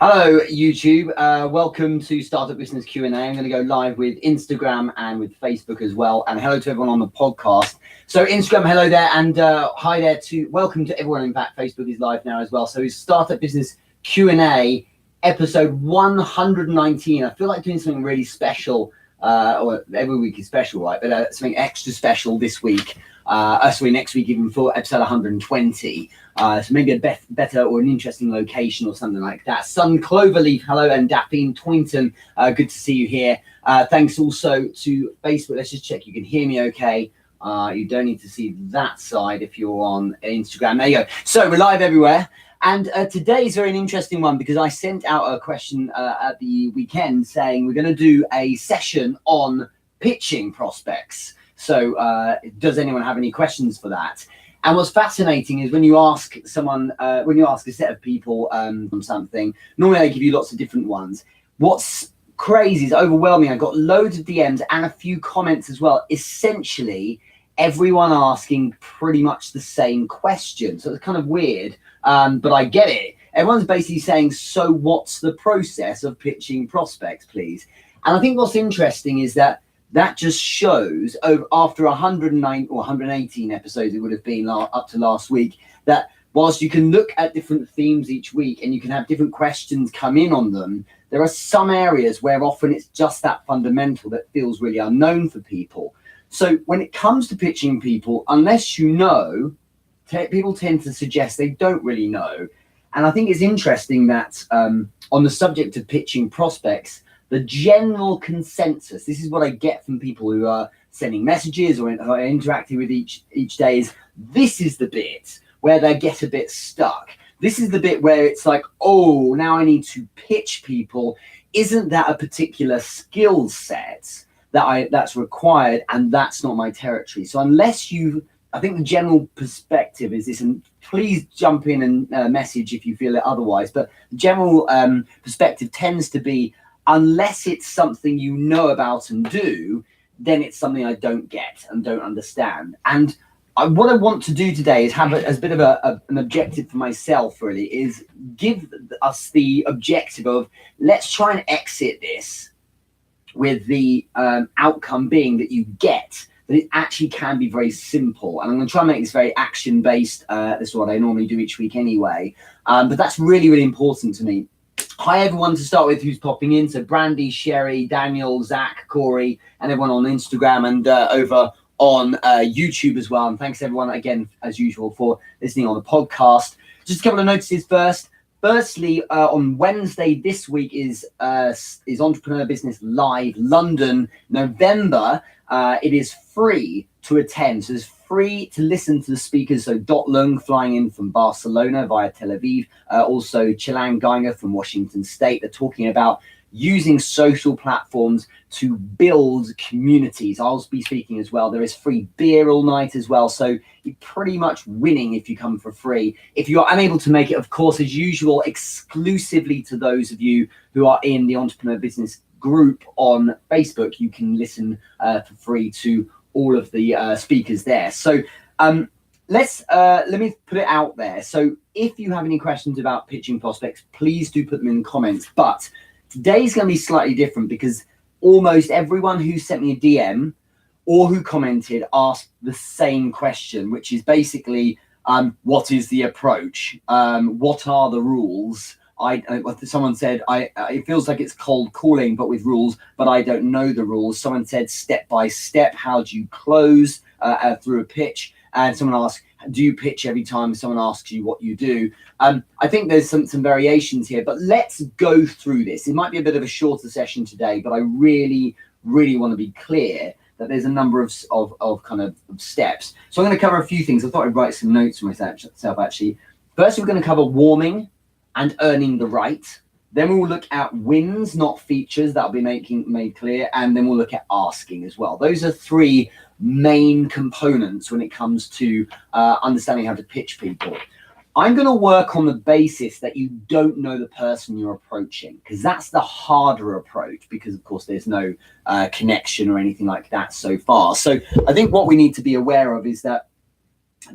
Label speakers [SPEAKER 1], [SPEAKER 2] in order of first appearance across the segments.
[SPEAKER 1] Hello, YouTube. Welcome to Startup Business Q&A. I'm going to go live with Instagram and with Facebook as well. And hello to everyone on the podcast. So Instagram, hello there, and hi there to welcome to everyone. In fact, Facebook is live now as well. So it's Startup Business Q&A, episode 119. I feel like doing something really special. Or every week is special, right? But something extra special this week. Next week, even for episode 120. So maybe a better or an interesting location or something like that. Sun Cloverleaf, hello, and Daphne Toynton, good to see you here. Thanks also to Facebook. Let's just check you can hear me okay. You don't need to see that side if you're on Instagram. There you go. So we're live everywhere. And today's very interesting one because I sent out a question at the weekend saying we're going to do a session on pitching prospects. So does anyone have any questions for that? And what's fascinating is when you ask someone, when you ask a set of people on something, normally they give you lots of different ones. What's crazy is overwhelming. I got loads of DMs and a few comments as well. Essentially, everyone asking pretty much the same question. So it's kind of weird, but I get it. Everyone's basically saying, so what's the process of pitching prospects, please? And I think what's interesting is that just shows after 109 or 118 episodes, it would have been up to last week, that whilst you can look at different themes each week and you can have different questions come in on them, there are some areas where often it's just that fundamental that feels really unknown for people. So when it comes to pitching people, unless you know, people tend to suggest they don't really know. And I think it's interesting that on the subject of pitching prospects, the general consensus, this is what I get from people who are sending messages or interacting with each day, is this is the bit where they get a bit stuck. This is the bit where it's like, oh, now I need to pitch people. Isn't that a particular skill set that's required? And that's not my territory. So unless I think the general perspective is this, and please jump in and message if you feel it otherwise, but the general perspective tends to be, unless it's something you know about and do, then it's something I don't get and don't understand. And what I want to do today is have as a bit of an objective for myself, really, is give us the objective of let's try and exit this with the outcome being that you get that it actually can be very simple. And I'm going to try and make this very action-based. This is what I normally do each week anyway. But that's really, really important to me. Hi, everyone, to start with, who's popping in. So Brandy, Sherry, Daniel, Zach, Corey, and everyone on Instagram and over on YouTube as well. And thanks, everyone, again, as usual, for listening on the podcast. Just a couple of notices first. Firstly, on Wednesday this week is Entrepreneur Business Live London, November. It is free to attend. So it's free to listen to the speakers. So Dot Lung flying in from Barcelona via Tel Aviv. Also Chilang Geiger from Washington State. They're talking about using social platforms to build communities. I'll be speaking as well. There is free beer all night as well. So you're pretty much winning if you come for free. If you're unable to make it, of course, as usual, exclusively to those of you who are in the Entrepreneur Business group on Facebook, you can listen for free to all of the speakers there. So let me put it out there. So if you have any questions about pitching prospects, please do put them in the comments. But today's going to be slightly different because almost everyone who sent me a DM or who commented asked the same question, which is basically, what is the approach? What are the rules? Someone said, it feels like it's cold calling, but with rules, but I don't know the rules. Someone said, step by step, how do you close through a pitch? And someone asked, do you pitch every time someone asks you what you do? I think there's some variations here, but let's go through this. It might be a bit of a shorter session today, but I really, really want to be clear that there's a number of kind of steps. So I'm going to cover a few things. I thought I'd write some notes for myself, actually. First, we're going to cover warming and earning the right. Then we'll look at wins, not features. That'll be made clear. And then we'll look at asking as well. Those are three main components when it comes to understanding how to pitch people. I'm going to work on the basis that you don't know the person you're approaching, because that's the harder approach, because of course there's no connection or anything like that so far. So I think what we need to be aware of is that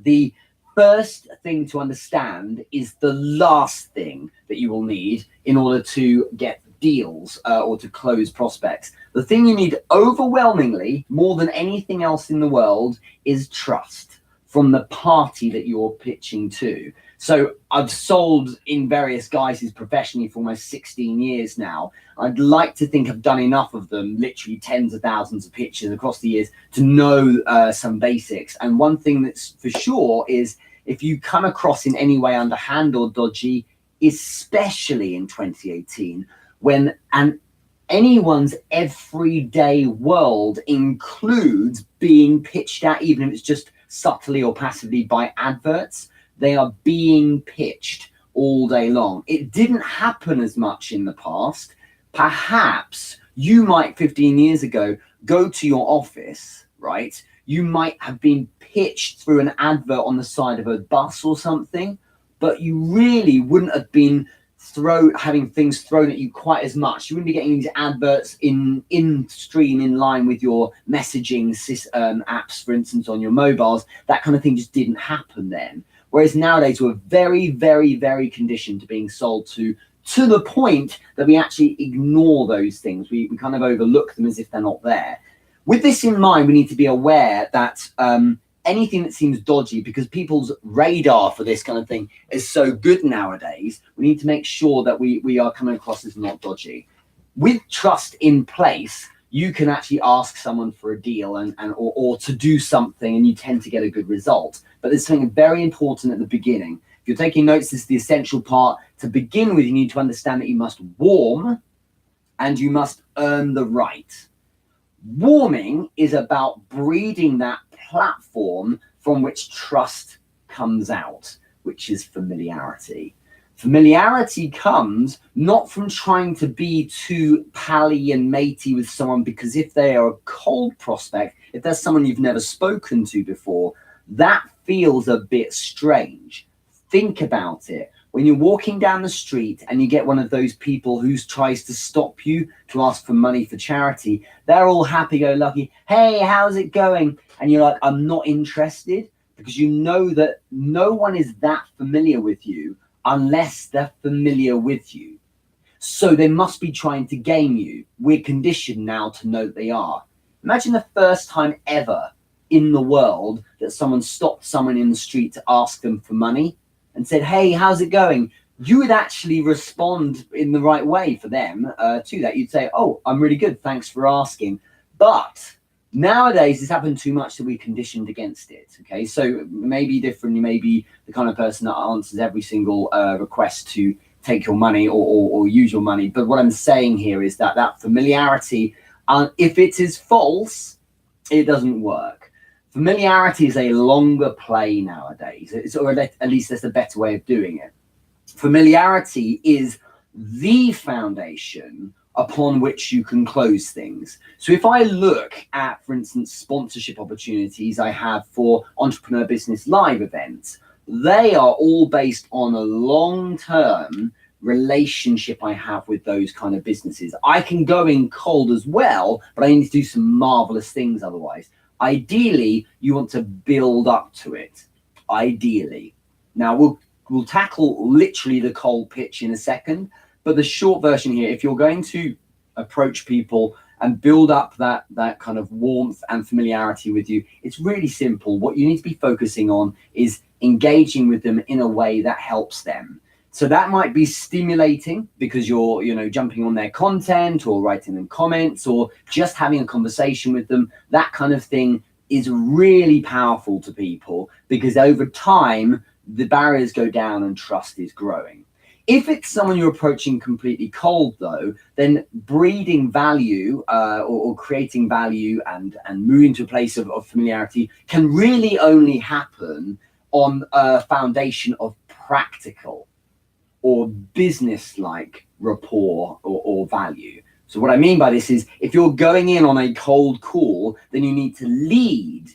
[SPEAKER 1] the first thing to understand is the last thing that that you will need in order to get deals or to close prospects. The thing you need overwhelmingly, more than anything else in the world, is trust from the party that you're pitching to. So I've sold in various guises professionally for almost 16 years now. I'd like to think I've done enough of them, literally tens of thousands of pitches across the years, to know some basics. And one thing that's for sure is if you come across in any way underhand or dodgy, especially in 2018, when anyone's everyday world includes being pitched at, even if it's just subtly or passively by adverts, they are being pitched all day long. It didn't happen as much in the past. Perhaps you might 15 years ago go to your office, right? You might have been pitched through an advert on the side of a bus or something, but you really wouldn't have been having things thrown at you quite as much. You wouldn't be getting these adverts in stream in line with your messaging apps, for instance, on your mobiles. That kind of thing just didn't happen then. Whereas nowadays we're very, very, very conditioned to being sold to the point that we actually ignore those things. We kind of overlook them as if they're not there. With this in mind, we need to be aware that anything that seems dodgy, because people's radar for this kind of thing is so good nowadays, we need to make sure that we are coming across as not dodgy. With trust in place, you can actually ask someone for a deal or to do something, and you tend to get a good result. But there's something very important at the beginning. If you're taking notes, this is the essential part. To begin with, you need to understand that you must warm and you must earn the right. Warming is about breeding that platform from which trust comes out, which is familiarity. Familiarity comes not from trying to be too pally and matey with someone, because if they are a cold prospect, if there's someone you've never spoken to before, that feels a bit strange. Think about it. When you're walking down the street and you get one of those people who tries to stop you to ask for money for charity, they're all happy-go-lucky. Hey, how's it going? And you're like, I'm not interested, because you know that no one is that familiar with you unless they're familiar with you. So they must be trying to game you. We're conditioned now to know that they are. Imagine the first time ever in the world that someone stopped someone in the street to ask them for money and said, hey, how's it going? You would actually respond in the right way for them to that. You'd say, oh, I'm really good, thanks for asking. But nowadays, it's happened too much that we're conditioned against it, okay? So maybe different, you may be the kind of person that answers every single request to take your money or use your money. But what I'm saying here is that familiarity, if it is false, it doesn't work. Familiarity is a longer play nowadays, or at least that's a better way of doing it. Familiarity is the foundation upon which you can close things. So if I look at, for instance, sponsorship opportunities I have for Entrepreneur Business Live events, they are all based on a long-term relationship I have with those kind of businesses. I can go in cold as well, but I need to do some marvelous things otherwise. Ideally, you want to build up to it. Ideally. Now, we'll tackle literally the cold pitch in a second, but the short version here, if you're going to approach people and build up that kind of warmth and familiarity with you, it's really simple. What you need to be focusing on is engaging with them in a way that helps them. So that might be stimulating because you're, jumping on their content or writing them comments or just having a conversation with them. That kind of thing is really powerful to people because over time, the barriers go down and trust is growing. If it's someone you're approaching completely cold, though, then breeding value or creating value and moving to a place of familiarity can really only happen on a foundation of practical or business-like rapport or value. So what I mean by this is if you're going in on a cold call, then you need to lead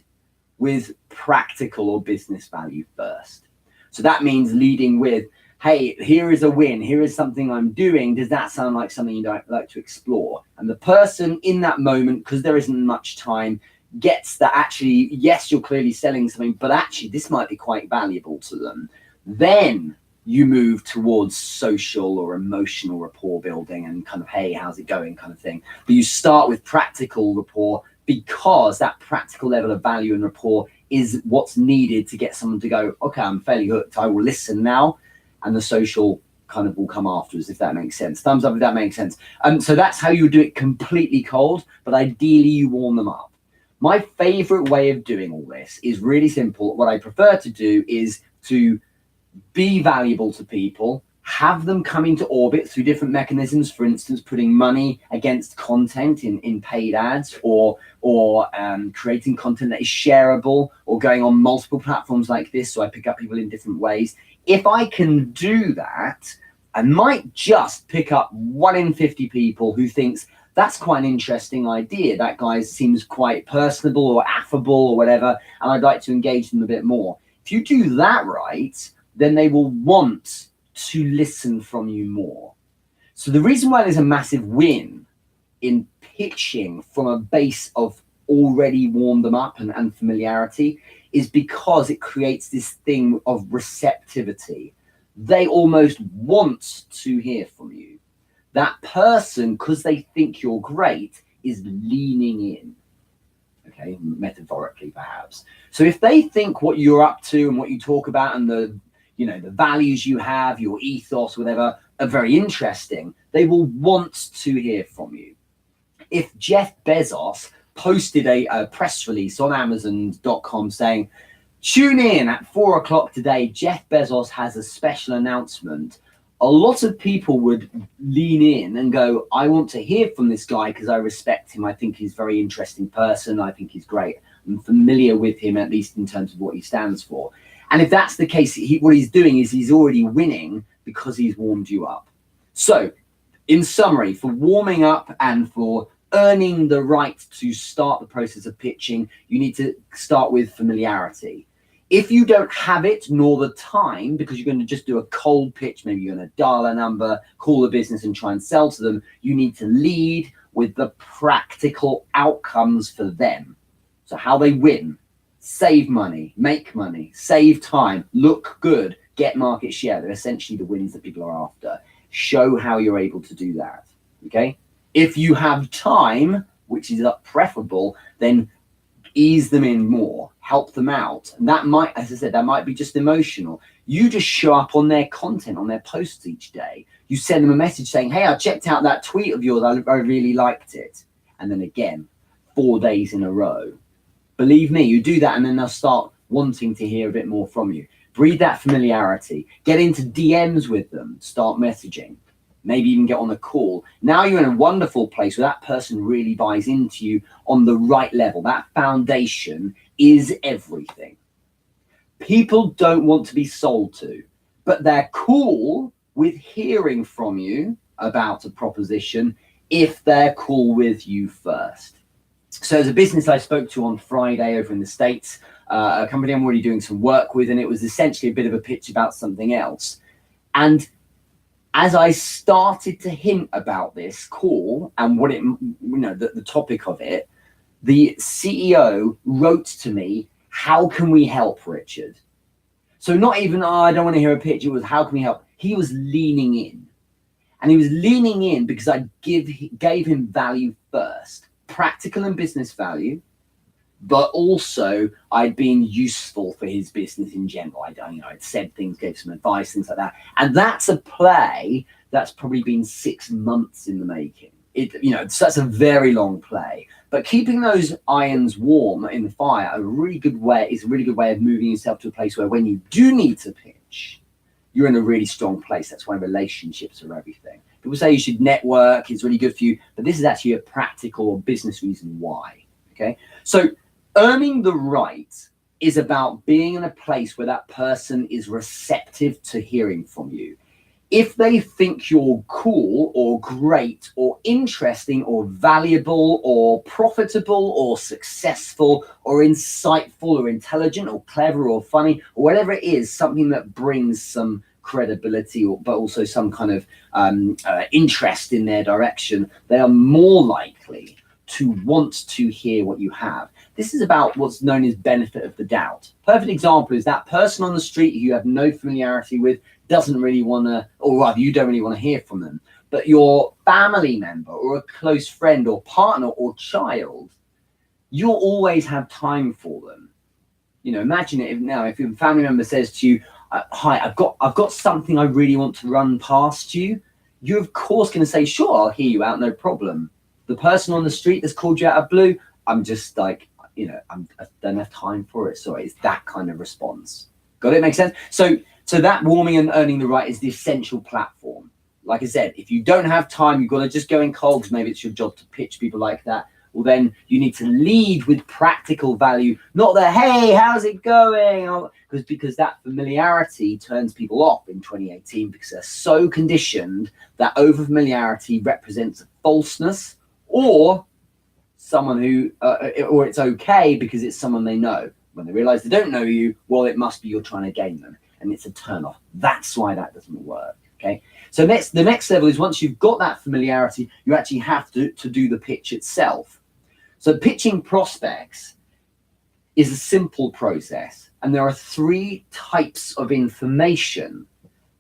[SPEAKER 1] with practical or business value first. So that means leading with, hey, here is a win. Here is something I'm doing. Does that sound like something you'd like to explore? And the person in that moment, because there isn't much time, gets that actually, yes, you're clearly selling something, but actually this might be quite valuable to them. Then you move towards social or emotional rapport building and kind of, hey, how's it going kind of thing. But you start with practical rapport because that practical level of value and rapport is what's needed to get someone to go, okay, I'm fairly hooked, I will listen now. And the social kind of will come afterwards, if that makes sense. Thumbs up if that makes sense. So that's how you do it completely cold, but ideally you warm them up. My favorite way of doing all this is really simple. What I prefer to do is to be valuable to people, have them come into orbit through different mechanisms, for instance, putting money against content in paid ads, or creating content that is shareable, or going on multiple platforms like this, so I pick up people in different ways. If I can do that, I might just pick up 1 in 50 people who thinks that's quite an interesting idea. That guy seems quite personable or affable or whatever, and I'd like to engage them a bit more. If you do that right, then they will want to listen from you more. So the reason why there's a massive win in pitching from a base of already warmed them up and familiarity is because it creates this thing of receptivity. They almost want to hear from you. That person, because they think you're great, is leaning in. Okay, metaphorically perhaps. So if they think what you're up to and what you talk about and the values you have, your ethos, whatever, are very interesting, they will want to hear from you. If Jeff Bezos posted a press release on Amazon.com saying, tune in at 4 o'clock today, Jeff Bezos has a special announcement, a lot of people would lean in and go, I want to hear from this guy because I respect him. I think he's a very interesting person. I think he's great. I'm familiar with him, at least in terms of what he stands for. And if that's the case, what he's doing is he's already winning because he's warmed you up. So in summary, for warming up and for earning the right to start the process of pitching, you need to start with familiarity. If you don't have it nor the time, because you're going to just do a cold pitch, maybe you're going to dial a number, call the business and try and sell to them, you need to lead with the practical outcomes for them. So how they win, save money, make money, save time, look good, get market share. They're essentially the wins that people are after. Show how you're able to do that, okay? If you have time, which is preferable, then ease them in more, help them out. And that might, as I said, that might be just emotional. You just show up on their content, on their posts each day. You send them a message saying, hey, I checked out that tweet of yours. I really liked it. And then again, 4 days in a row. Believe me, you do that and then they'll start wanting to hear a bit more from you. Breed that familiarity. Get into DMs with them. Start messaging. Maybe even get on a call. Now you're in a wonderful place where that person really buys into you on the right level. That foundation is everything. People don't want to be sold to, but they're cool with hearing from you about a proposition if they're cool with you first. So there's a business I spoke to on Friday over in the States, a company I'm already doing some work with, and it was essentially a bit of a pitch about something else. And as I started to hint about this call and what it, the topic of it, the CEO wrote to me, how can we help, Richard? So not even, I don't want to hear a pitch. It was, how can we help? He was leaning in. And he was leaning in because I gave him value first, practical and business value, but also I'd been useful for his business in general. I'd said things, gave some advice, things like that. And that's a play that's probably been 6 months in the making. So that's a very long play. But keeping those irons warm in the fire is a really good way of moving yourself to a place where when you do need to pitch, you're in a really strong place. That's why relationships are everything. People say you should network, it's really good for you, but this is actually a practical or business reason why. Okay, so earning the right is about being in a place where that person is receptive to hearing from you. If they think you're cool or great or interesting or valuable or profitable or successful or insightful or intelligent or clever or funny or whatever it is, something that brings some credibility but also some kind of interest in their direction, they are more likely to want to hear what you have. This is about what's known as benefit of the doubt. Perfect example is that person on the street who you have no familiarity with, doesn't really want to, or rather you don't really want to hear from them. But your family member or a close friend or partner or child, you'll always have time for them. You know, imagine it if your family member says to you, hi, I've got something I really want to run past you. You're of course going to say, sure, I'll hear you out, no problem. The person on the street that's called you out of blue, I'm just like, you know, I don't have time for it. Sorry, it's that kind of response. Got it? Make sense? So that warming and earning the right is the essential platform. Like I said, if you don't have time, you've got to just go in cold, because maybe it's your job to pitch people like that. Well, then you need to lead with practical value, not the, hey, how's it going? Because that familiarity turns people off in 2018, because they're so conditioned that overfamiliarity represents a falseness, or someone who, or it's okay because it's someone they know. When they realize they don't know you, well, it must be you're trying to gain them, and it's a turn off. That's why that doesn't work. Okay. So the next level is, once you've got that familiarity, you actually have to do the pitch itself. So pitching prospects is a simple process, and there are 3 types of information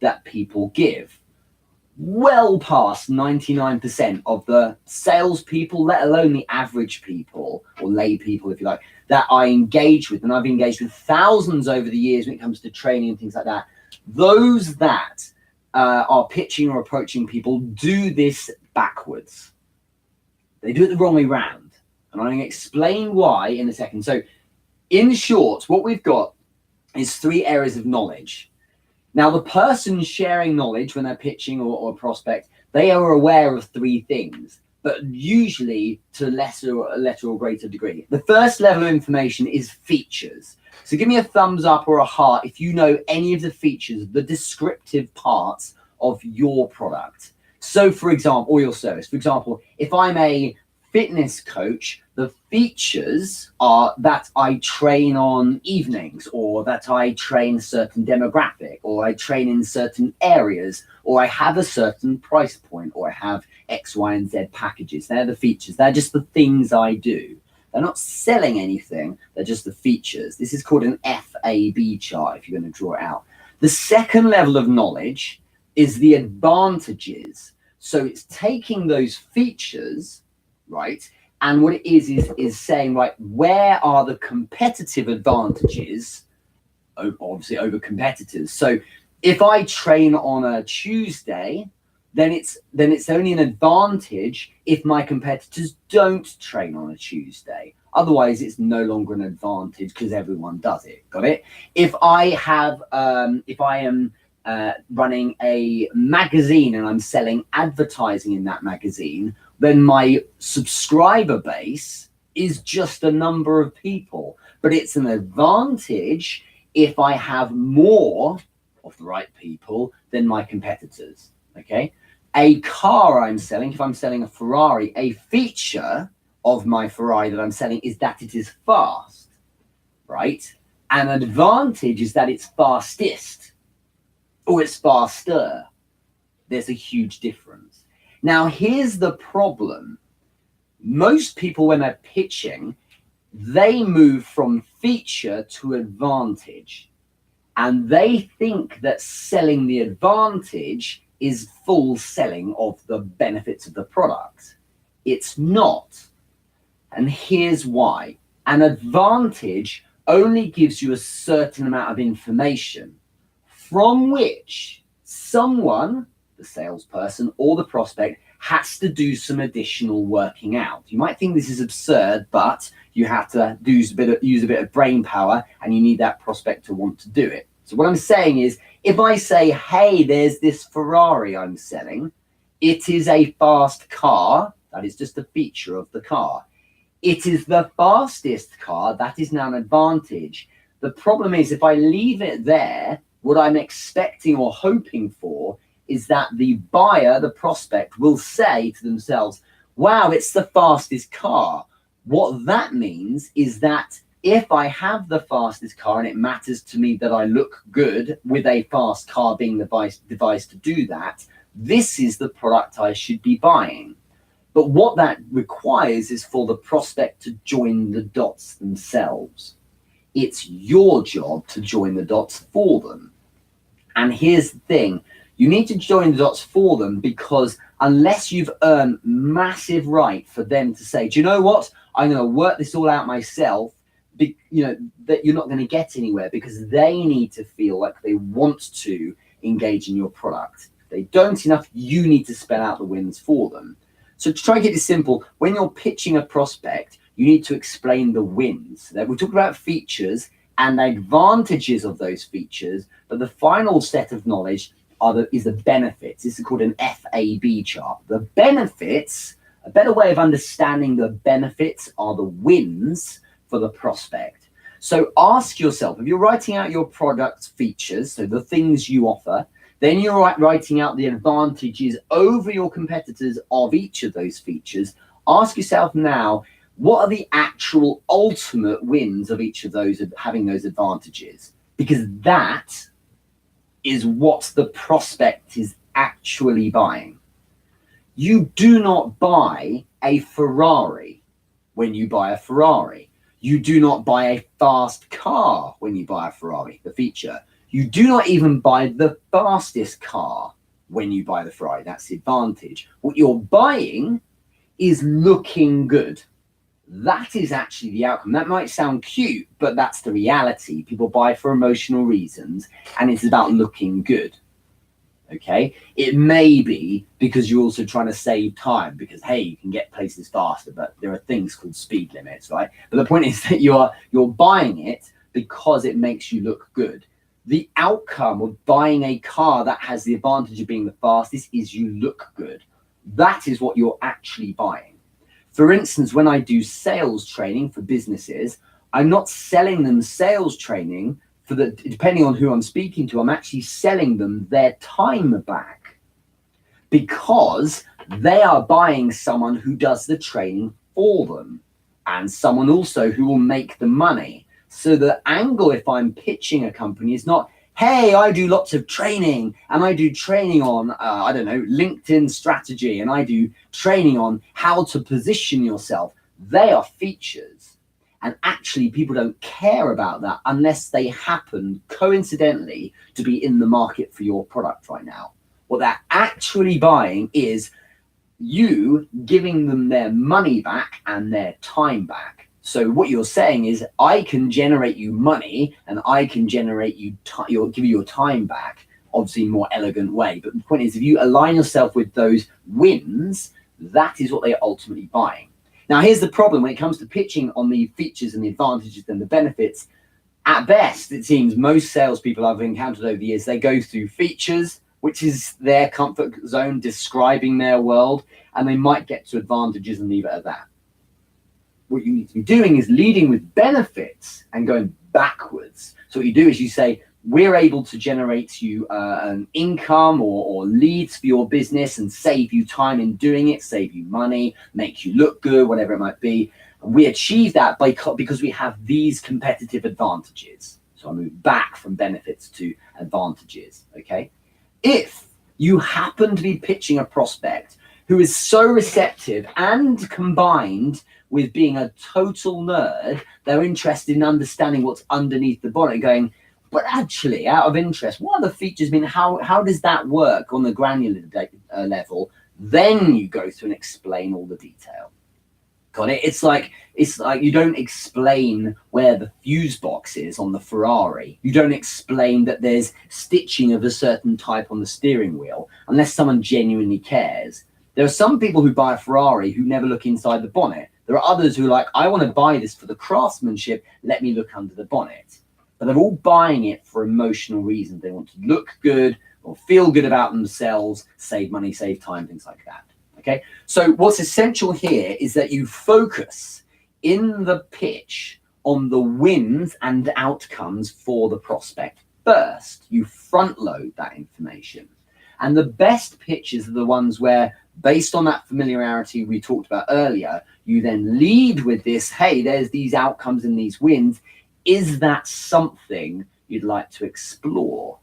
[SPEAKER 1] that people give. Well past 99% of the salespeople, let alone the average people or lay people, if you like, that I engage with, and I've engaged with thousands over the years when it comes to training and things like that, those that are pitching or approaching people do this backwards. They do it the wrong way round. And I'm going to explain why in a second. So in short, what we've got is 3 areas of knowledge. Now, the person sharing knowledge when they're pitching or a prospect, they are aware of 3 things, but usually to a lesser or greater degree. The first level of information is features. So give me a thumbs up or a heart if you know any of the features, the descriptive parts of your product. So for example, or your service. For example, if I'm a fitness coach, the features are that I train on evenings, or that I train a certain demographic, or I train in certain areas, or I have a certain price point, or I have X, Y, and Z packages. They're the features. They're just the things I do. They're not selling anything. They're just the features. This is called an FAB chart if you're going to draw it out. The second level of knowledge is the advantages. So it's taking those features, right? And what it is saying, right, where are the competitive advantages, obviously over competitors. So if I train on a Tuesday, then it's only an advantage if my competitors don't train on a Tuesday. Otherwise, it's no longer an advantage because everyone does it. Got it? If I am running a magazine and I'm selling advertising in that magazine, then my subscriber base is just a number of people. But it's an advantage if I have more of the right people than my competitors. Okay? A car I'm selling, if I'm selling a Ferrari, a feature of my Ferrari that I'm selling is that it is fast, right? An advantage is that it's fastest, or it's faster. There's a huge difference. Now, here's the problem. Most people, when they're pitching, they move from feature to advantage. And they think that selling the advantage is full selling of the benefits of the product. It's not. And here's why. An advantage only gives you a certain amount of information from which someone, the salesperson or the prospect, has to do some additional working out. You might think this is absurd, but you have to use a bit of brain power, and you need that prospect to want to do it. So what I'm saying is, if I say, hey, there's this Ferrari I'm selling, it is a fast car. That is just a feature of the car. It is the fastest car. That is now an advantage. The problem is, if I leave it there, what I'm expecting or hoping for is that the buyer, the prospect, will say to themselves, wow, it's the fastest car. What that means is that if I have the fastest car and it matters to me that I look good with a fast car being the device to do that, this is the product I should be buying. But what that requires is for the prospect to join the dots themselves. It's your job to join the dots for them. And here's the thing, you need to join the dots for them, because unless you've earned massive right for them to say, do you know what, I'm going to work this all out myself, that you're not going to get anywhere, because they need to feel like they want to engage in your product. If they don't enough, you need to spell out the wins for them. So to try and get this simple, when you're pitching a prospect, you need to explain the wins. We talk about features and the advantages of those features, but the final set of knowledge is the benefits. This is called an FAB chart. The benefits, a better way of understanding the benefits, are the wins for the prospect. So ask yourself, if you're writing out your product features, so the things you offer, then you're writing out the advantages over your competitors of each of those features. Ask yourself now, what are the actual ultimate wins of each of those, having those advantages? Because that is what the prospect is actually buying. You do not buy a Ferrari when you buy a Ferrari. You do not buy a fast car when you buy a Ferrari, the feature. You do not even buy the fastest car when you buy the Ferrari. That's the advantage. What you're buying is looking good. That is actually the outcome. That might sound cute, but that's the reality. People buy for emotional reasons, and it's about looking good. Okay? It may be because you're also trying to save time, because, hey, you can get places faster, but there are things called speed limits, right? But the point is that you're buying it because it makes you look good. The outcome of buying a car that has the advantage of being the fastest is you look good. That is what you're actually buying. For instance, when I do sales training for businesses, I'm not selling them sales training depending on who I'm speaking to, I'm actually selling them their time back, because they are buying someone who does the training for them, and someone also who will make the money. So the angle, if I'm pitching a company, is not, hey, I do lots of training, and I do training on, LinkedIn strategy, and I do training on how to position yourself. They are features. And actually, people don't care about that unless they happen coincidentally to be in the market for your product right now. What they're actually buying is you giving them their money back and their time back. So what you're saying is, I can generate you money and I can generate you give you your time back, obviously in a more elegant way. But the point is, if you align yourself with those wins, that is what they're ultimately buying. Now, here's the problem when it comes to pitching on the features and the advantages and the benefits. At best, it seems most salespeople I've encountered over the years, they go through features, which is their comfort zone describing their world, and they might get to advantages and leave it at that. What you need to be doing is leading with benefits and going backwards. So what you do is you say, we're able to generate you an income or leads for your business and save you time in doing it, save you money, make you look good, whatever it might be. And we achieve that because we have these competitive advantages. So I move back from benefits to advantages, okay? If you happen to be pitching a prospect who is so receptive and combined with being a total nerd, they're interested in understanding what's underneath the bonnet, going, but actually, out of interest, what are the features? I mean, how does that work on the granular level? Then you go through and explain all the detail. Got it? It's like you don't explain where the fuse box is on the Ferrari. You don't explain that there's stitching of a certain type on the steering wheel unless someone genuinely cares. There are some people who buy a Ferrari who never look inside the bonnet. There are others who are like, I want to buy this for the craftsmanship. Let me look under the bonnet. But they're all buying it for emotional reasons. They want to look good or feel good about themselves, save money, save time, things like that. Okay. So what's essential here is that you focus in the pitch on the wins and outcomes for the prospect first. You front load that information. And the best pitches are the ones where, based on that familiarity we talked about earlier, you then lead with this, hey, there's these outcomes and these wins. Is that something you'd like to explore?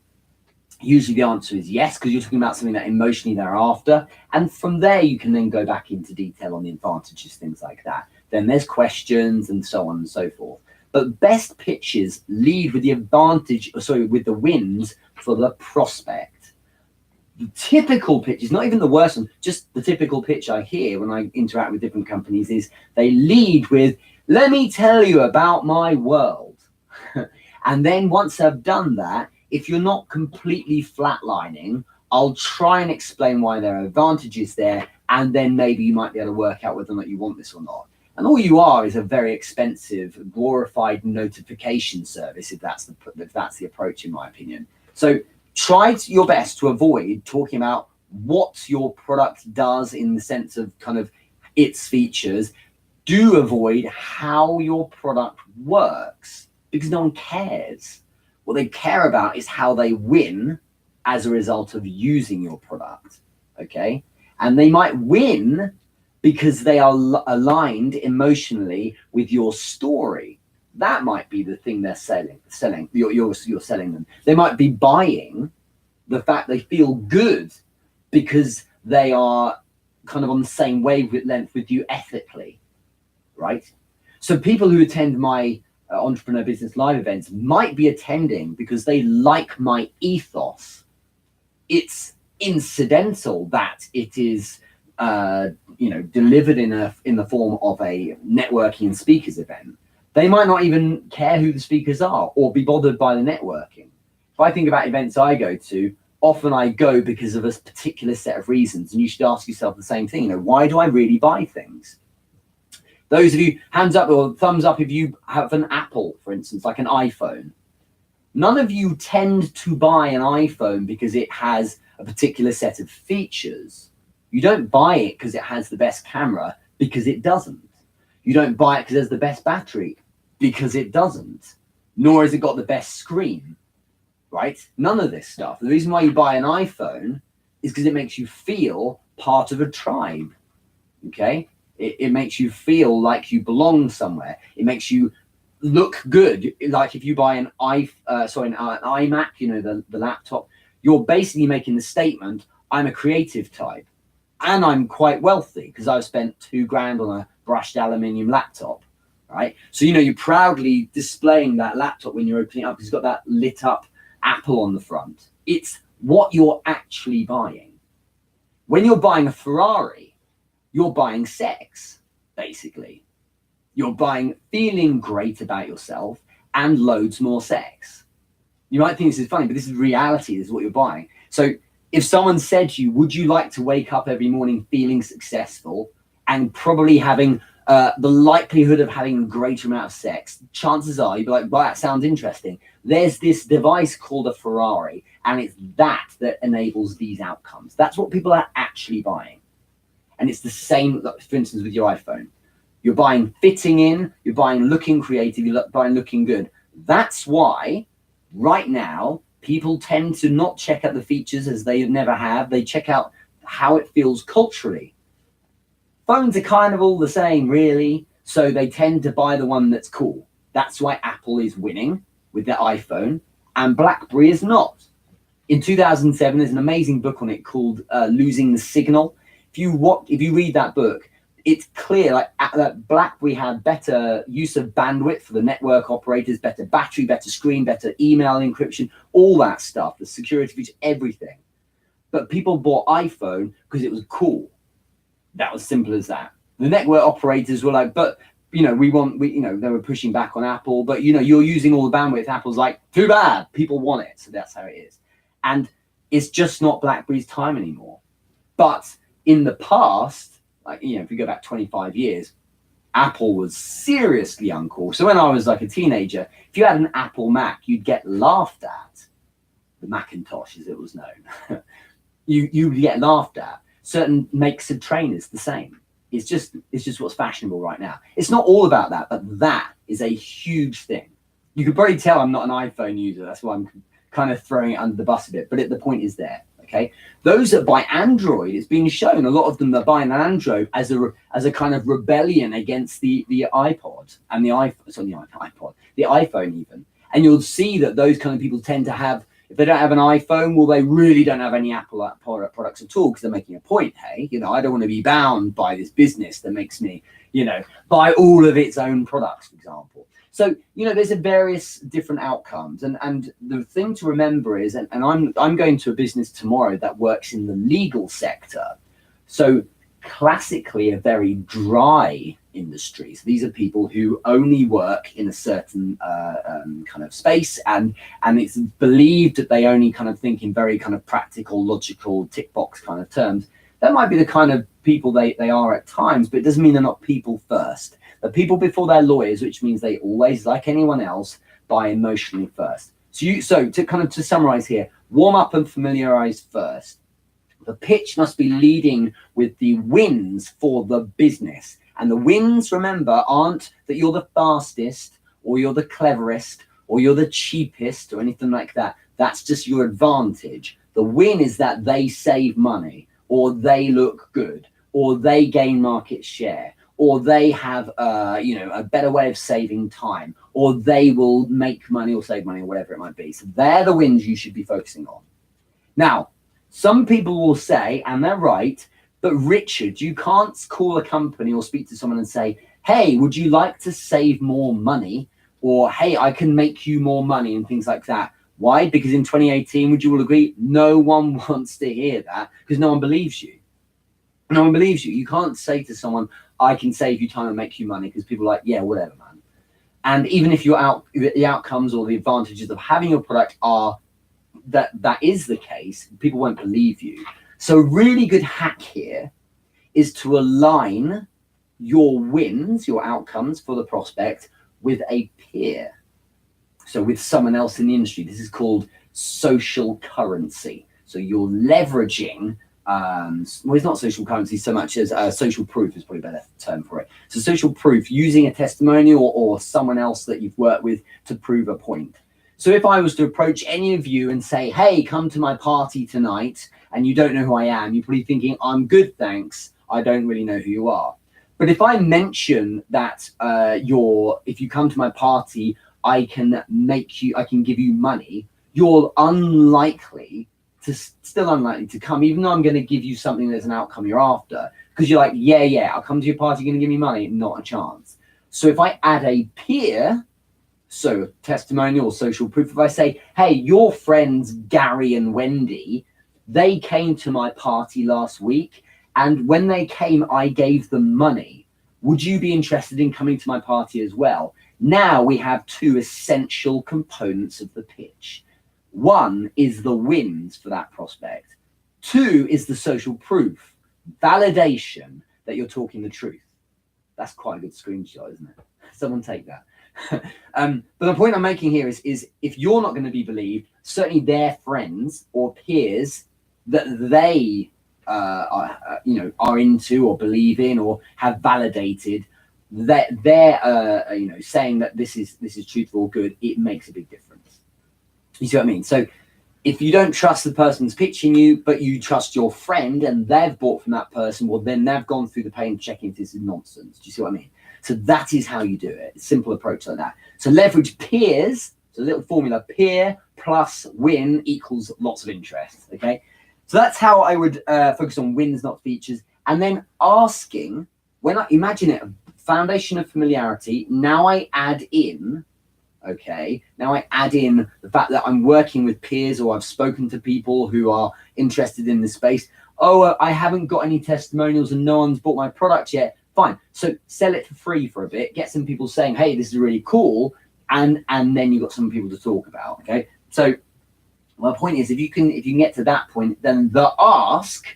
[SPEAKER 1] Usually the answer is yes, because you're talking about something that emotionally they're after. And from there, you can then go back into detail on the advantages, things like that. Then there's questions and so on and so forth. But best pitches lead with the with the wins for the prospect. The typical pitch is not even the worst one, just the typical pitch I hear when I interact with different companies is they lead with, let me tell you about my world. And then once I've done that, if you're not completely flatlining, I'll try and explain why there are advantages there, and then maybe you might be able to work out whether or not you want this or not. And all you are is a very expensive, glorified notification service, if that's the approach, in my opinion. So try your best to avoid talking about what your product does in the sense of kind of its features. Do avoid how your product works, because no one cares. What they care about is how they win as a result of using your product, okay? And they might win because they are aligned emotionally with your story. That might be the thing they're selling. You're selling them. They might be buying the fact they feel good because they are kind of on the same wavelength with you ethically, right? So people who attend my Entrepreneur Business Live events might be attending because they like my ethos. It's incidental that it is delivered in the form of a networking and speakers event. They might not even care who the speakers are or be bothered by the networking. If I think about events I go to, often I go because of a particular set of reasons, and you should ask yourself the same thing. Why do I really buy things? Those of you, hands up or thumbs up if you have an Apple, for instance, like an iPhone. None of you tend to buy an iPhone because it has a particular set of features. You don't buy it because it has the best camera, because it doesn't. You don't buy it because it has the best battery, because it doesn't. Nor has it got the best screen, right? None of this stuff. The reason why you buy an iPhone is because it makes you feel part of a tribe, okay? It makes you feel like you belong somewhere. It makes you look good. Like if you buy an iMac, the laptop, you're basically making the statement, I'm a creative type and I'm quite wealthy because I've spent $2,000 on a brushed aluminium laptop, right? So, you're proudly displaying that laptop when you're opening it up because it's got that lit up Apple on the front. It's what you're actually buying. When you're buying a Ferrari, you're buying sex, basically. You're buying feeling great about yourself and loads more sex. You might think this is funny, but this is reality. This is what you're buying. So if someone said to you, would you like to wake up every morning feeling successful and probably having the likelihood of having a greater amount of sex, chances are you'd be like, well, that sounds interesting. There's this device called a Ferrari, and it's that enables these outcomes. That's what people are actually buying. And it's the same, for instance, with your iPhone. You're buying fitting in, you're buying looking creative, you're buying looking good. That's why right now people tend to not check out the features as they never have. They check out how it feels culturally. Phones are kind of all the same, really. So they tend to buy the one that's cool. That's why Apple is winning with their iPhone and BlackBerry is not. In 2007, there's an amazing book on it called Losing the Signal. If you read that book, it's clear that BlackBerry had better use of bandwidth for the network operators, better battery, better screen, better email encryption, all that stuff, the security feature, everything. But people bought iPhone because it was cool. That was simple as that. The network operators were like, but they were pushing back on Apple, but you're using all the bandwidth. Apple's like, too bad, people want it. So that's how it is. And it's just not BlackBerry's time anymore. But in the past, if you go back 25 years, Apple was seriously uncool. So when I was like a teenager, if you had an Apple Mac, you'd get laughed at. The Macintosh, as it was known. you get laughed at. Certain makes of trainers, the same. It's just what's fashionable right now. It's not all about that, but that is a huge thing. You could probably tell I'm not an iPhone user. That's why I'm kind of throwing it under the bus a bit. But the point is there. Okay, those that buy Android, it's been shown a lot of them are buying an Android as a kind of rebellion against the iPod and the iPhone, the iPhone even. And you'll see that those kind of people tend to have If they don't have an iPhone, well, they really don't have any Apple products at all, because they're making a point. Hey, I don't want to be bound by this business that makes me, buy all of its own products, for example. So, there's a various different outcomes. And the thing to remember is, and I'm going to a business tomorrow that works in the legal sector. So classically a very dry industry. So these are people who only work in a certain kind of space, and it's believed that they only kind of think in very kind of practical, logical, tick box kind of terms. That might be the kind of people they are at times, but it doesn't mean they're not people first. They're people before they're lawyers, which means they always, like anyone else, buy emotionally first. So to summarize here, warm up and familiarize first. The pitch must be leading with the wins for the business. And the wins, remember, aren't that you're the fastest or you're the cleverest or you're the cheapest or anything like that. That's just your advantage. The win is that they save money, or they look good, or they gain market share, or they have a better way of saving time, or they will make money or save money, or whatever it might be. So they're the wins you should be focusing on. Now, some people will say, and they're right, but Richard, you can't call a company or speak to someone and say, hey, would you like to save more money? Or, hey, I can make you more money, and things like that. Why? Because in 2018, would you all agree, no one wants to hear that, because no one believes you. No one believes you. You can't say to someone, I can save you time and make you money, because people are like, yeah, whatever, man. And even if the outcomes or the advantages of having your product are that is the case, people won't believe you. So a really good hack here is to align your wins, your outcomes for the prospect, with a peer. So with someone else in the industry. This is called social currency. So you're leveraging, well, it's not social currency so much as social proof is probably a better term for it. So social proof, using a testimonial or someone else that you've worked with to prove a point. So if I was to approach any of you and say, hey, come to my party tonight, and you don't know who I am, you're probably thinking, I'm good, thanks. I don't really know who you are. But if I mention that if you come to my party, I can give you money, you're still unlikely to come, even though I'm going to give you something that's an outcome you're after, because you're like, yeah, I'll come to your party, you're going to give me money. Not a chance. So if I add a peer, so testimonial or social proof, if I say, hey, your friends Gary and Wendy, they came to my party last week, and when they came, I gave them money. Would you be interested in coming to my party as well? Now we have two essential components of the pitch. One is the wins for that prospect. Two is the social proof, validation that you're talking the truth. That's quite a good screenshot, isn't it? Someone take that. But the point I'm making here is if you're not going to be believed, certainly their friends or peers that they are into or believe in or have validated, that they're saying that this is truthful or good, it makes a big difference. You see what I mean? So if you don't trust the person who's pitching you, but you trust your friend and they've bought from that person, well, then they've gone through the pain of checking if this is nonsense. Do you see what I mean? So that is how you do it. A simple approach like that. So leverage peers. So a little formula: peer plus win equals lots of interest. Okay. So that's how I would focus on wins, not features. And then asking, when I imagine it, a foundation of familiarity. Now I add in the fact that I'm working with peers, or I've spoken to people who are interested in the space. Oh, I haven't got any testimonials and no one's bought my product yet. Fine. So sell it for free for a bit, get some people saying, hey, this is really cool. And then you've got some people to talk about. Okay. So my point is, if you can get to that point, then the ask,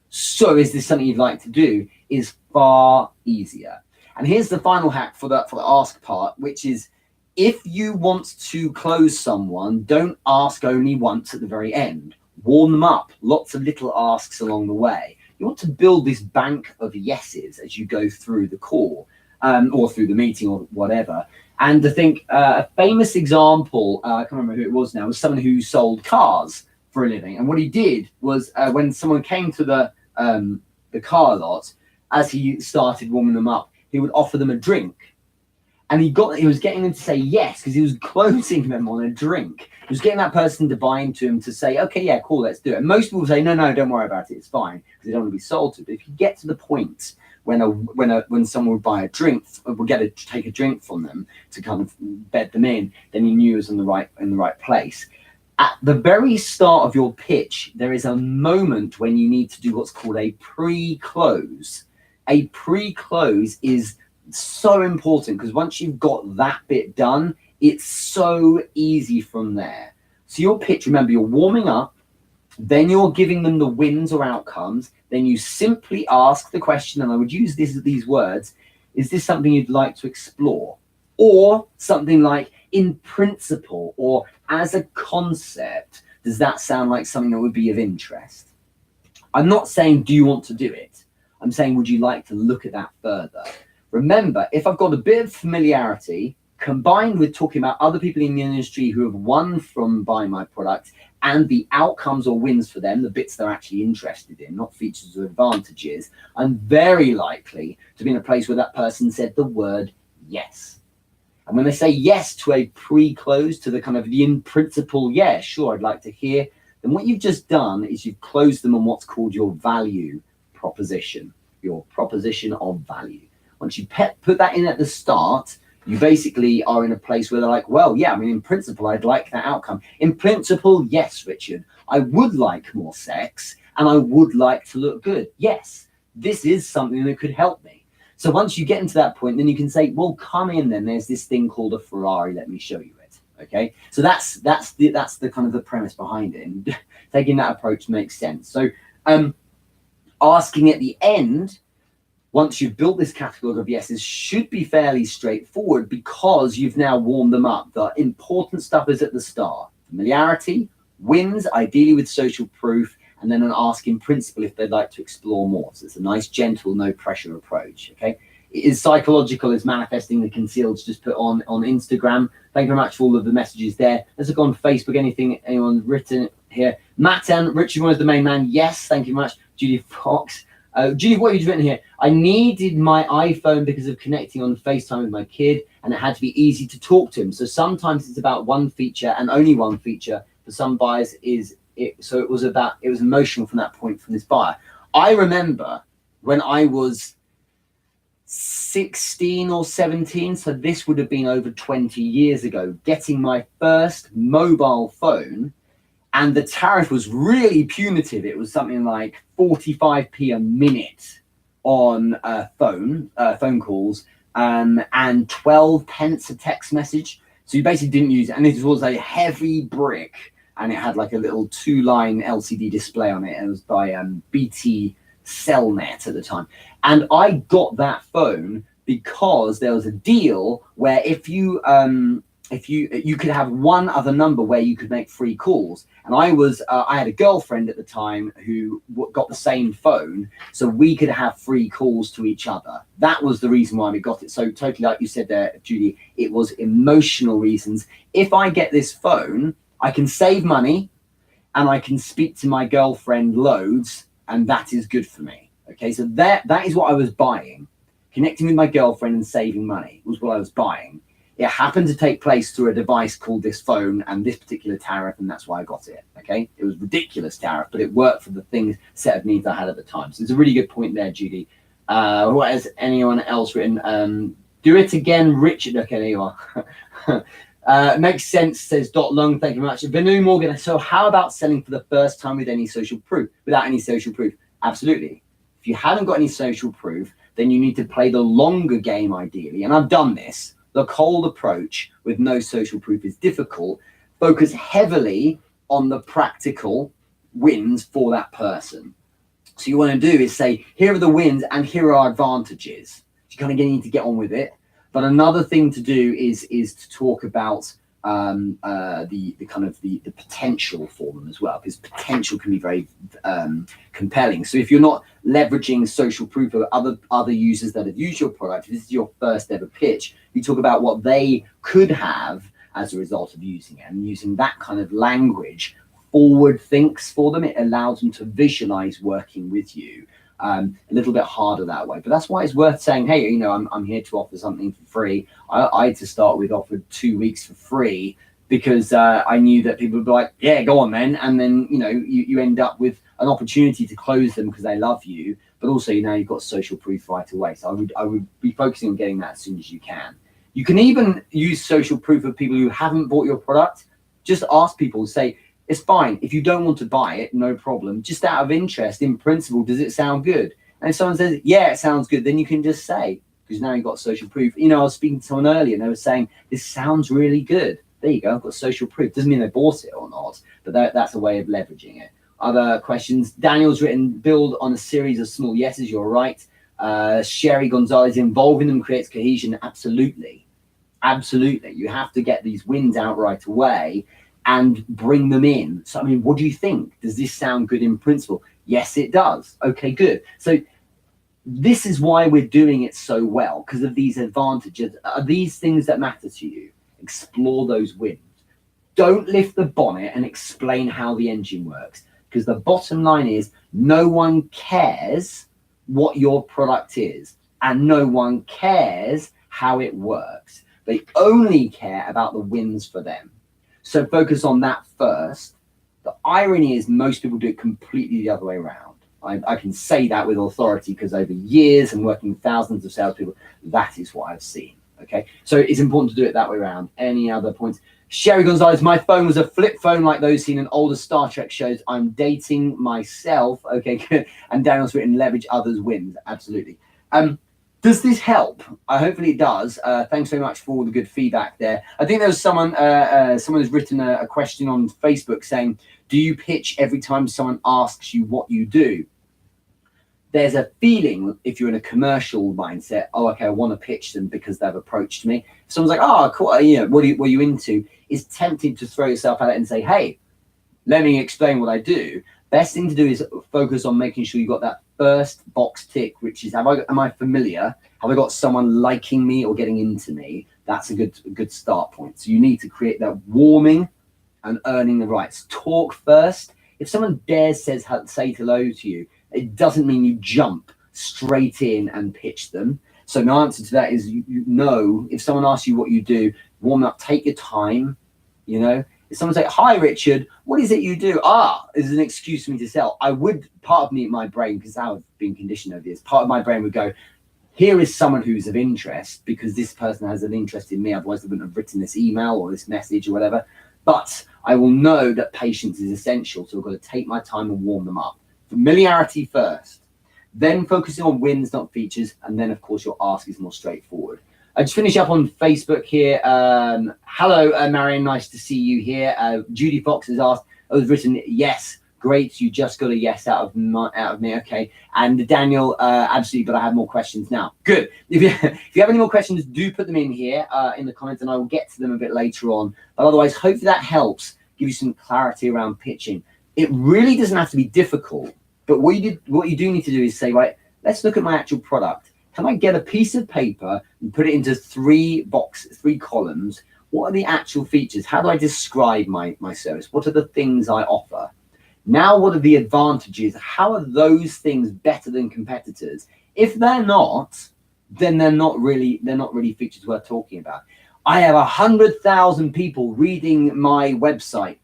[SPEAKER 1] so is this something you'd like to do, is far easier. And here's the final hack for the ask part, which is, if you want to close someone, don't ask only once at the very end. Warm them up. Lots of little asks along the way. You want to build this bank of yeses as you go through the call or through the meeting or whatever. And I think a famous example, I can't remember who it was now, was someone who sold cars for a living. And what he did was when someone came to the car lot, as he started warming them up, he would offer them a drink. And he was getting them to say yes, because he was closing them on a drink. He was getting that person to buy into him to say, okay, yeah, cool, let's do it. And most people say, no, don't worry about it, it's fine, because they don't want to be sold to. But if you get to the point when someone would buy a drink, would take a drink from them to kind of bed them in, then you knew it was in the right place. At the very start of your pitch, there is a moment when you need to do what's called a pre-close. A pre-close is so important, because once you've got that bit done, it's so easy from there. So your pitch, remember, you're warming up, then you're giving them the wins or outcomes, then you simply ask the question, and I would use these words, is this something you'd like to explore? Or something like, in principle, or as a concept, does that sound like something that would be of interest? I'm not saying, do you want to do it? I'm saying, would you like to look at that further? Remember, if I've got a bit of familiarity combined with talking about other people in the industry who have won from buying my product and the outcomes or wins for them, the bits they're actually interested in, not features or advantages, I'm very likely to be in a place where that person said the word yes. And when they say yes to a pre-close, to the kind of the in principle, yeah, sure, I'd like to hear, then what you've just done is you've closed them on what's called your value proposition, your proposition of value. Once you put that in at the start, you basically are in a place where they're like, well, yeah, I mean, in principle, I'd like that outcome. In principle, yes, Richard, I would like more sex and I would like to look good. Yes, this is something that could help me. So once you get into that point, then you can say, well, come in then. There's this thing called a Ferrari. Let me show you it. Okay. So that's the kind of the premise behind it. And taking that approach makes sense. So asking at the end, once you've built this catalog of yeses, should be fairly straightforward, because you've now warmed them up. The important stuff is at the start. Familiarity, wins, ideally with social proof, and then an ask in principle if they'd like to explore more. So it's a nice, gentle, no pressure approach. Okay. It is psychological, it's manifesting the concealed, just put on Instagram. Thank you very much for all of the messages there. Let's look on Facebook, anyone written here. Matt and Richard was the main man. Yes, thank you very much. Judy Fox. Judy, what have you written here? I needed my iPhone because of connecting on FaceTime with my kid, and it had to be easy to talk to him. So sometimes it's about one feature and only one feature. For some buyers, so it was emotional from that point from this buyer. I remember when I was 16 or 17, so this would have been over 20 years ago, getting my first mobile phone. And the tariff was really punitive. It was something like 45p a minute on phone calls, and 12 pence a text message. So you basically didn't use it. And it was a heavy brick, and it had like a little 2-line LCD display on it. And it was by BT Cellnet at the time. And I got that phone because there was a deal where if you could have one other number where you could make free calls. And I had a girlfriend at the time who got the same phone, so we could have free calls to each other. That was the reason why we got it. So totally, like you said there, Judy, it was emotional reasons. If I get this phone, I can save money and I can speak to my girlfriend loads, and that is good for me. Okay, so that is what I was buying. Connecting with my girlfriend and saving money was what I was buying. It happened to take place through a device called this phone and this particular tariff, and that's why I got it. Okay, it was ridiculous tariff, but it worked for the set of needs I had at the time. So it's a really good point there, Judy. What has anyone else written? Do it again, Richard. Okay, there you are. Makes sense, says Dot Lung. Thank you very much. Venu Morgan. So how about selling for the first time with any social proof? Without any social proof? Absolutely. If you haven't got any social proof, then you need to play the longer game ideally. And I've done this. The cold approach with no social proof is difficult. Focus heavily on the practical wins for that person. So you want to do is say, here are the wins and here are our advantages. You kind of need to get on with it. But another thing to do is to talk about the kind of the potential for them as well, because potential can be very compelling. So if you're not leveraging social proof of other users that have used your product, if this is your first ever pitch, you talk about what they could have as a result of using it, and using that kind of language forward thinks for them. It allows them to visualize working with you a little bit harder that way. But that's why it's worth saying, hey, you know, I'm here to offer something for free. I had to start with offered 2 weeks for free because I knew that people would be like, yeah, go on then. And then, you know, you end up with an opportunity to close them because they love you, but also, you know, you've got social proof right away. So I would be focusing on getting that as soon as you can. You can even use social proof of people who haven't bought your product. Just ask people, say, it's fine. If you don't want to buy it, no problem. Just out of interest, in principle, does it sound good? And if someone says, yeah, it sounds good, then you can just say, because now you've got social proof. You know, I was speaking to someone earlier and they were saying, this sounds really good. There you go, I've got social proof. Doesn't mean they bought it or not, but that's a way of leveraging it. Other questions. Daniel's written, build on a series of small yeses, you're right. Sherry Gonzalez, involving them creates cohesion. Absolutely. Absolutely. You have to get these wins out right away and bring them in. So, I mean, what do you think? Does this sound good in principle? Yes, it does. Okay, good. So this is why we're doing it so well, because of these advantages. Are these things that matter to you? Explore those wins. Don't lift the bonnet and explain how the engine works, because the bottom line is no one cares what your product is and no one cares how it works. They only care about the wins for them. So focus on that first. The irony is most people do it completely the other way around. I can say that with authority because over years and working with thousands of salespeople, that is what I've seen. Okay, so it's important to do it that way around. Any other points? Sherry Gonzalez, my phone was a flip phone like those seen in older Star Trek shows. I'm dating myself. Okay, good. And Daniel's written, leverage others wins. Absolutely. Does this help? Hopefully it does. Thanks so much for all the good feedback there. I think there was someone who's written a question on Facebook saying, do you pitch every time someone asks you what you do? There's a feeling if you're in a commercial mindset, oh, okay, I want to pitch them because they've approached me. If someone's like, oh, cool, you know, what are you into? It's tempting to throw yourself at it and say, hey, let me explain what I do. Best thing to do is focus on making sure you got that first box tick, which is, am I familiar? Have I got someone liking me or getting into me? That's a good start point. So you need to create that warming and earning the rights. Talk first. If someone dares say hello to you, it doesn't mean you jump straight in and pitch them. So my answer to that is, you know, if someone asks you what you do, warm up, take your time, you know. If someone say, hi, Richard, what is it you do? Is an excuse for me to sell. I would, part of me, my brain, because how I've been conditioned over this, part of my brain would go, here is someone who's of interest because this person has an interest in me. Otherwise, they wouldn't have written this email or this message or whatever. But I will know that patience is essential. So I've got to take my time and warm them up. Familiarity first, then focusing on wins, not features. And then, of course, your ask is more straightforward. I just finish up on Facebook here. Hello, Marion. Nice to see you here. Judy Fox has asked, I was written, yes, great. You just got a yes out of me. Okay. And Daniel, absolutely. But I have more questions now. Good. If you have any more questions, do put them in here in the comments and I will get to them a bit later on. But otherwise, hopefully that helps give you some clarity around pitching. It really doesn't have to be difficult. But what you do need to do is say, right, let's look at my actual product. Can I get a piece of paper and put it into three columns? What are the actual features? How do I describe my service? What are the things I offer? Now, what are the advantages? How are those things better than competitors? If they're not, then they're not really features worth talking about. I have 100,000 people reading my website,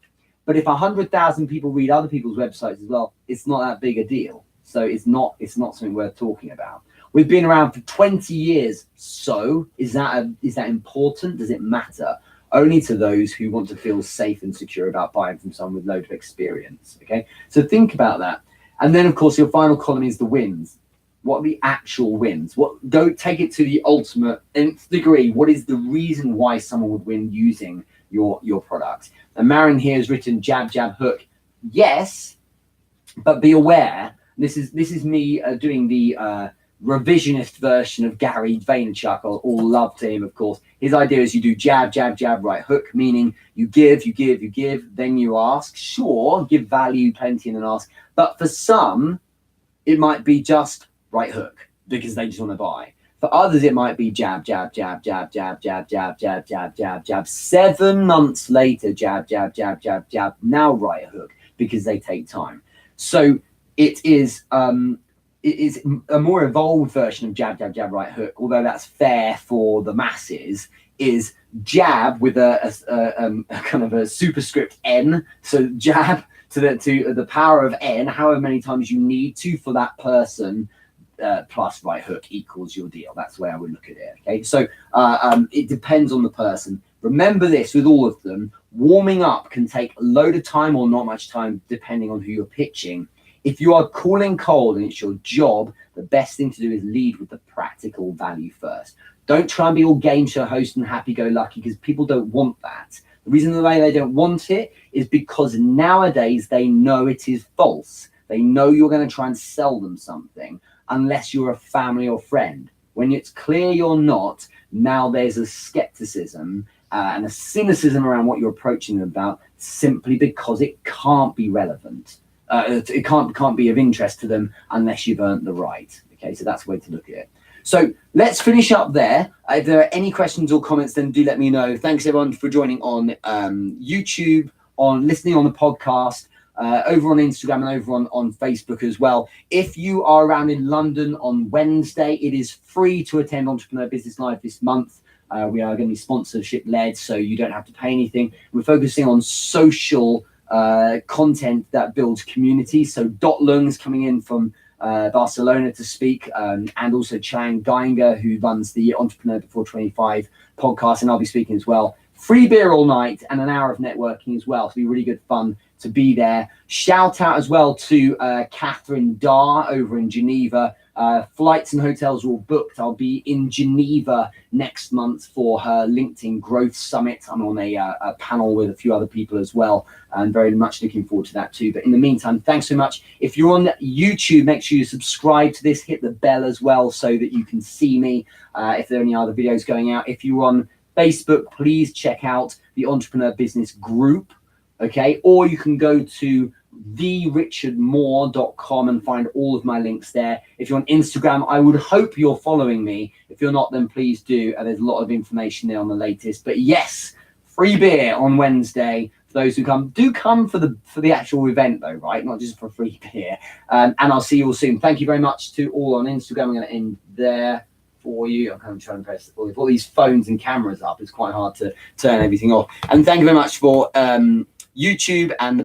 [SPEAKER 1] but if 100,000 people read other people's websites as well, it's not that big a deal. So it's not something worth talking about. We've been around for 20 years. So is that important? Does it matter? Only to those who want to feel safe and secure about buying from someone with loads of experience. Okay, so think about that. And then, of course, your final column is the wins. What are the actual wins? Go take it to the ultimate nth degree. What is the reason why someone would win using your product? And Marin here has written jab, jab, hook. Yes, but be aware. This is me doing the revisionist version of Gary Vaynerchuk. All love to him, of course. His idea is you do jab, jab, jab, right hook, meaning you give, then you ask. Sure, give value plenty and then ask. But for some, it might be just right hook because they just want to buy. For others, it might be jab, jab, jab, jab, jab, jab, jab, jab, jab, jab, jab. 7 months later, jab, jab, jab, jab, jab. Now right hook because they take time. So it is is a more evolved version of jab, jab, jab, right hook, although that's fair for the masses, is jab with a kind of a superscript N. So jab to the power of N, however many times you need to for that person, plus right hook equals your deal. That's the way I would look at it. Okay, so it depends on the person. Remember this with all of them: warming up can take a load of time or not much time, depending on who you're pitching. If you are calling cold and it's your job, the best thing to do is lead with the practical value first. Don't try and be all game show host and happy-go-lucky, because people don't want that. The reason why they don't want it is because nowadays they know it is false. They know you're going to try and sell them something, unless you're a family or friend. When it's clear you're not, now there's a skepticism and a cynicism around what you're approaching them about, simply because it can't be relevant. It can't be of interest to them unless you've earned the right. Okay, so that's the way to look at it. So let's finish up there. If there are any questions or comments, then do let me know. Thanks everyone for joining on YouTube, on listening on the podcast, over on Instagram and over on Facebook as well. If you are around in London on Wednesday, it is free to attend Entrepreneur Business Live this month. We are going to be sponsorship led, so you don't have to pay anything. We're focusing on social content that builds community. So Dot Lung's coming in from Barcelona to speak, and also Chang Geinger, who runs the Entrepreneur Before 25 podcast, and I'll be speaking as well. Free beer all night and an hour of networking as well. It'll be really good fun to be there. Shout out as well to Catherine Dar over in Geneva. Flights and hotels are all booked. I'll be in Geneva next month for her LinkedIn Growth Summit. I'm on a panel with a few other people as well, and very much looking forward to that too. But in the meantime, thanks so much. If you're on YouTube, make sure you subscribe to this, hit the bell as well so that you can see me if there are any other videos going out. If you're on Facebook, please check out the Entrepreneur Business Group, okay? Or you can go to therichardmoore.com and find all of my links there. If you're on Instagram, I would hope you're following me. If you're not, then please do. There's a lot of information there on the latest. But yes, free beer on Wednesday for those who come. Do come for the actual event though, right? Not just for free beer. And I'll see you all soon. Thank you very much to all on Instagram. I'm going to end there for you. I'm kind of trying to press all these phones and cameras up. It's quite hard to turn everything off. And thank you very much for YouTube and